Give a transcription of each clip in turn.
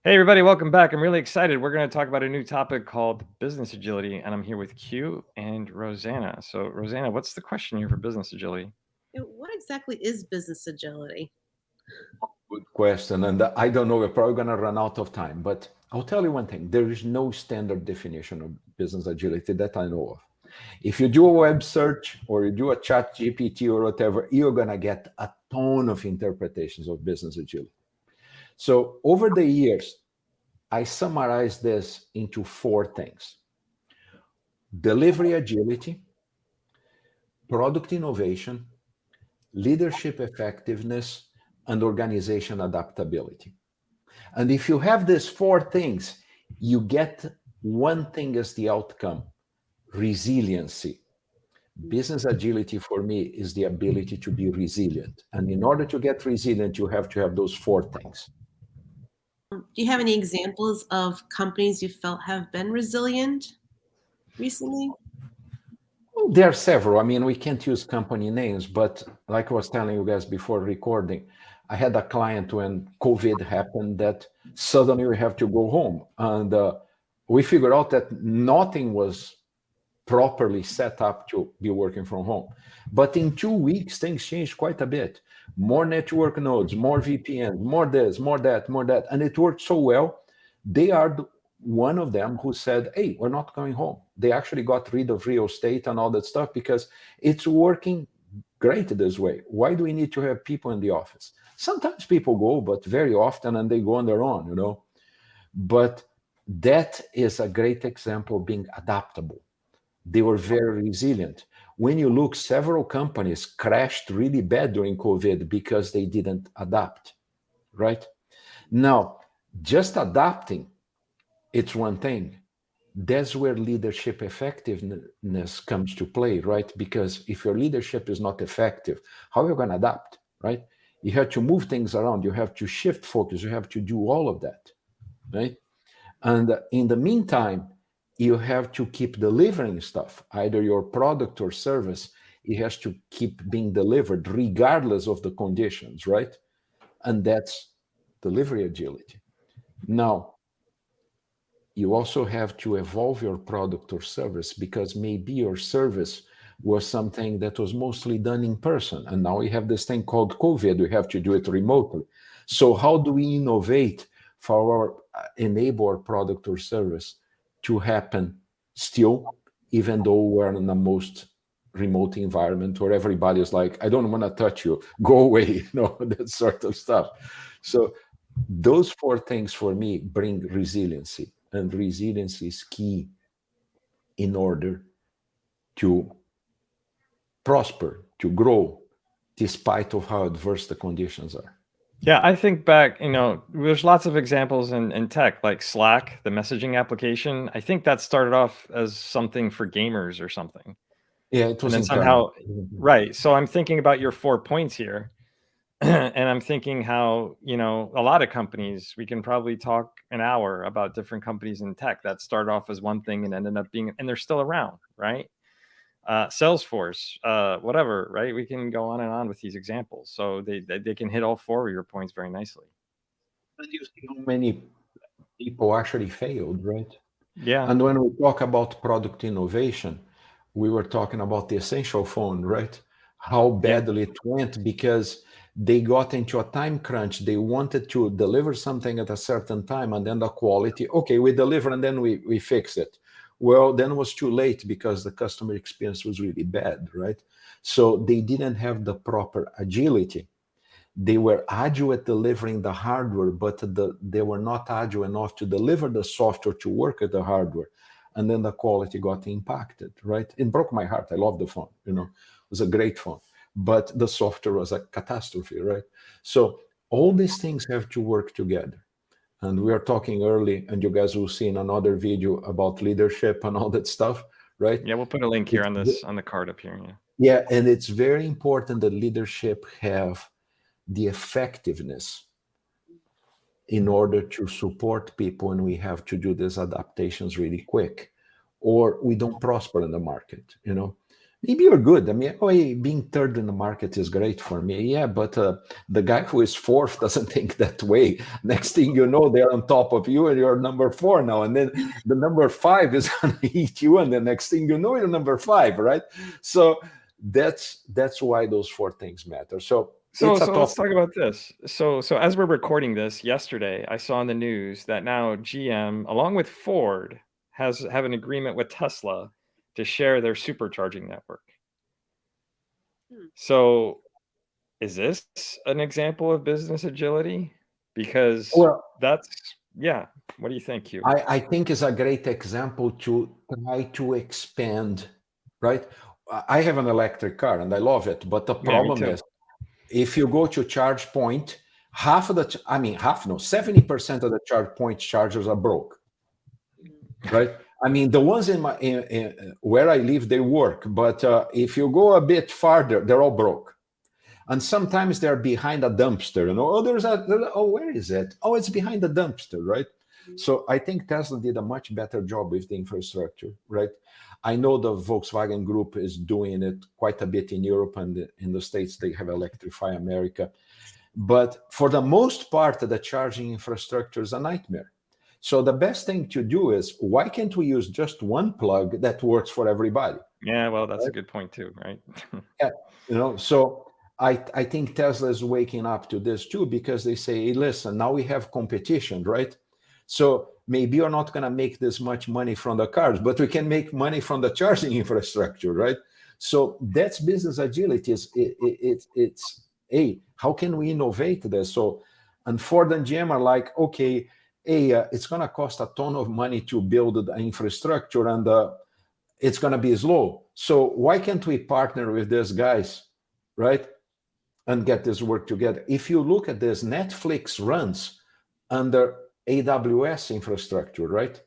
Hey, everybody, welcome back. I'm really excited. We're going to talk about a new topic called business agility, and I'm here with Q and Rosanna. So, Rosanna, what's the question here for business agility? What exactly is business agility? Good question. And I don't know, we're probably going to run out of time, but I'll tell you one thing. There is no standard definition of business agility that I know of. If you do a web search or you do a chat GPT or whatever, you're going to get a ton of interpretations of business agility. So over the years, I summarized this into four things: delivery agility, product innovation, leadership effectiveness, and organization adaptability. And if you have these four things, you get one thing as the outcome: resiliency. Business agility for me is the ability to be resilient. And in order to get resilient, you have to have those four things. Do you have any examples of companies you felt have been resilient recently? Well, there are several. I mean, we can't use company names, but like I was telling you guys before recording, I had a client when COVID happened that suddenly we have to go home. And we figured out that nothing was properly set up to be working from home. But in 2 weeks, things changed quite a bit. More network nodes, more VPN, more this, more that, more that. And it worked so well. They are one of them who said, hey, we're not going home. They actually got rid of real estate and all that stuff because it's working great this way. Why do we need to have people in the office? Sometimes people go, but very often, and they go on their own. But that is a great example of being adaptable. They were very resilient. When you look, several companies crashed really bad during COVID because they didn't adapt, right? Now, just adapting, it's one thing. That's where leadership effectiveness comes to play, right? Because if your leadership is not effective, how are you going to adapt, right? You have to move things around. You have to shift focus. You have to do all of that, right? And in the meantime, you have to keep delivering stuff, either your product or service. It has to keep being delivered regardless of the conditions, right? And that's delivery agility. Now, you also have to evolve your product or service because maybe your service was something that was mostly done in person. And now we have this thing called COVID. We have to do it remotely. So how do we innovate for enable our product or service to happen still, even though we're in the most remote environment where everybody is like, I don't want to touch you, go away, that sort of stuff. So those four things for me bring resiliency, and resiliency is key in order to prosper, to grow, despite of how adverse the conditions are. Yeah, I think back, there's lots of examples in tech, like Slack, the messaging application. I think that started off as something for gamers or something. Yeah, it And was then internal. somehow, right. So I'm thinking about your 4 points here. And I'm thinking how, a lot of companies, we can probably talk an hour about different companies in tech that started off as one thing and ended up being, and they're still around, right? Salesforce, whatever, right? We can go on and on with these examples. So they can hit all four of your points very nicely. And you see how many people actually failed, right? Yeah. And when we talk about product innovation, we were talking about the essential phone, right? How badly it went because they got into a time crunch. They wanted to deliver something at a certain time, and then the quality, okay, we deliver and then we fix it. Well, then it was too late because the customer experience was really bad, right? So they didn't have the proper agility. They were agile at delivering the hardware, but they were not agile enough to deliver the software to work at the hardware. And then the quality got impacted, right? It broke my heart. I love the phone, it was a great phone, but the software was a catastrophe, right? So all these things have to work together. And we are talking early, and you guys will see in another video about leadership and all that stuff, right? Yeah, we'll put a link here on the card up here. Yeah, and it's very important that leadership have the effectiveness in order to support people, and we have to do these adaptations really quick, or we don't prosper in the market. maybe you're good. I mean, oh, hey, being third in the market is great for me. Yeah, but the guy who is fourth doesn't think that way. Next thing you know, they're on top of you and you're number 4 now. And then the number 5 is going to eat you. And the next thing you know, you're number 5, right? So that's why those 4 things matter. So let's talk about this. So as we're recording this, yesterday I saw in the news that now GM, along with Ford, have an agreement with Tesla to share their supercharging network. So is this an example of business agility? Because that's, yeah. What do you think, Hugh? I think it's a great example to try to expand, right? I have an electric car and I love it, but the problem is, if you go to charge point, 70% of the charge point chargers are broke, right? I mean, the ones in where I live, they work, but if you go a bit farther, they're all broke. And sometimes they're behind a dumpster, you know. Where is it? Oh, it's behind the dumpster, right? So I think Tesla did a much better job with the infrastructure, right? I know the Volkswagen Group is doing it quite a bit in Europe, and in the States they have Electrify America. But for the most part, the charging infrastructure is a nightmare. So the best thing to do is, why can't we use just one plug that works for everybody? Yeah, well, that's a good point too, right? Yeah, you know, so I think Tesla is waking up to this too, because they say, hey, listen, now we have competition, right? So maybe you're not going to make this much money from the cars, but we can make money from the charging infrastructure, right? So that's business agility. It's hey, how can we innovate this? So, and Ford and GM are like, okay, hey, it's going to cost a ton of money to build the infrastructure, and it's going to be slow. So why can't we partner with these guys, right, and get this work together? If you look at this, Netflix runs under AWS infrastructure, right?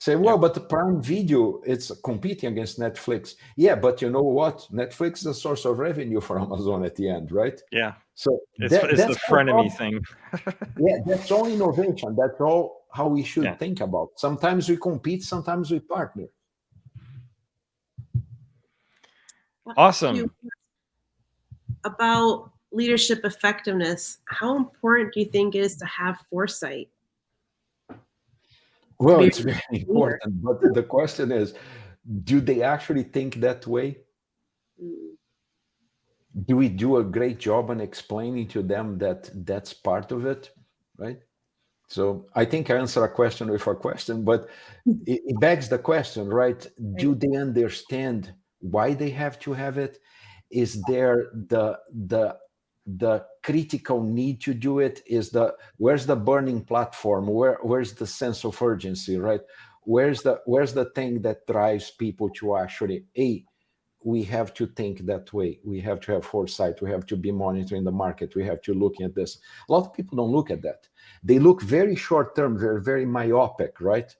Say, well, but the Prime Video, it's competing against Netflix. Yeah, but you know what? Netflix is a source of revenue for Amazon at the end, right? Yeah. So it's the frenemy thing. Yeah, that's all innovation. That's all how we should think about. Sometimes we compete, sometimes we partner. Awesome. About leadership effectiveness, how important do you think it is to have foresight? Well, it's very important, but the question is, do they actually think that way? Do we do a great job on explaining to them that that's part of it, right? So I think I answer a question with a question, but it begs the question, right? Do they understand why they have to have it? Is there the critical need to do it? Where's the burning platform? Where's the sense of urgency, right? Where's the thing that drives people to actually, we have to think that way. We have to have foresight. We have to be monitoring the market. We have to look at this. A lot of people don't look at that. They look very short term. They're very myopic, right?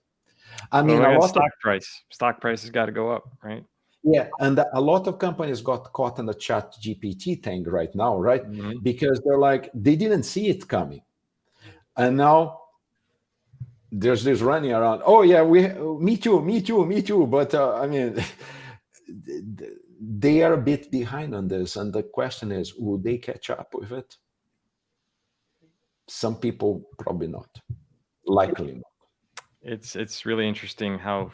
I mean, a lot stock price has got to go up, right? Yeah, and a lot of companies got caught in the chat GPT thing right now, right? Because they're like, they didn't see it coming. And now there's this running around, oh yeah, me too. But I mean, they are a bit behind on this. And the question is, will they catch up with it? Some people probably not, likely not. It's really interesting how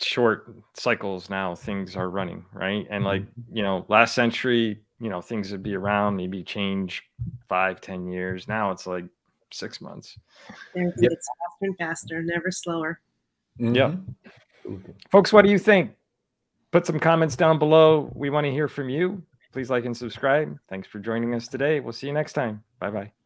short cycles now things are running, right? And like, you know, last century, you know, things would be around, maybe change 5-10 years. Now it's like 6 months. It's faster and faster, never slower. Yep. Folks, what do you think? Put some comments down below. We want to hear from you. Please like and subscribe. Thanks for joining us today. We'll see you next time. Bye-bye.